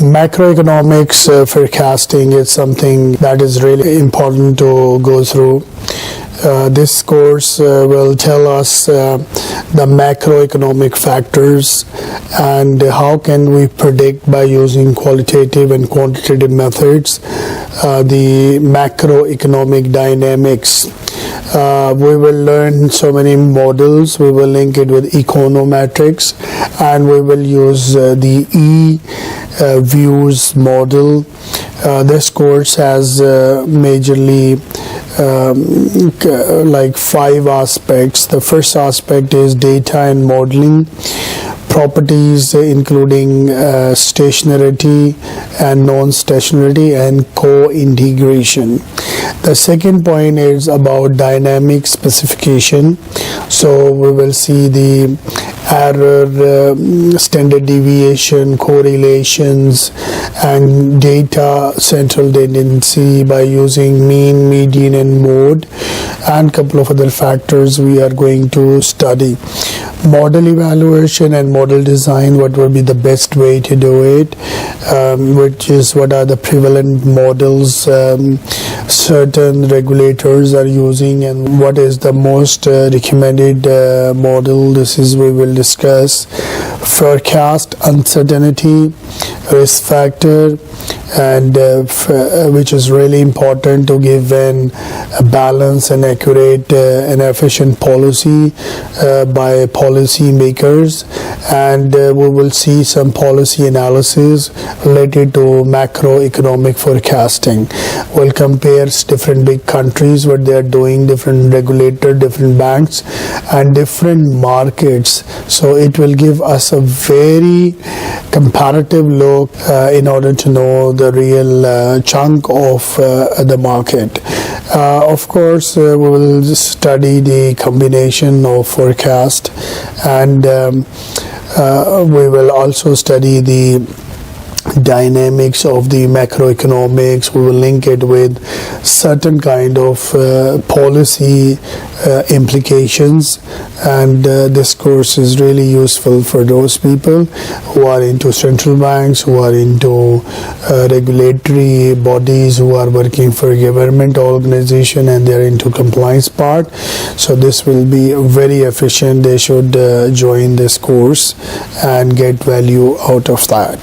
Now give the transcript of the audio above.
Macroeconomics forecasting is something that is really important to go through. This course will tell us the macroeconomic factors and how can we predict by using qualitative and quantitative methods the macroeconomic dynamics. We will learn so many models. We will link it with econometrics, and we will use the views model. This course has majorly like 5 aspects. The first aspect is data and modeling, properties including stationarity and non-stationarity, and co-integration. The second point is about dynamic specification. So we will see the error, standard deviation, correlations, and data central tendency by using mean, median, and mode, and a couple of other factors we are going to study. Model evaluation and model design, what would be the best way to do it, which is what are the prevalent models certain regulators are using, and what is the most recommended model. This is we will discuss. Forecast uncertainty, risk factor, and which is really important to give a balanced and accurate and efficient policy by policy makers. And we will see some policy analysis related to macroeconomic forecasting. We'll compare different big countries, what they are doing, different regulator, different banks, and different markets. So it will give us a very comparative look in order to know the real chunk of the market. Of course, we will study the combination of forecast, and we will also study the dynamics of the macroeconomics. We will link it with certain kind of policy implications, and this course is really useful for those people who are into central banks, who are into regulatory bodies, who are working for government organization, and they are into compliance part. So this will be very efficient. They should join this course and get value out of that.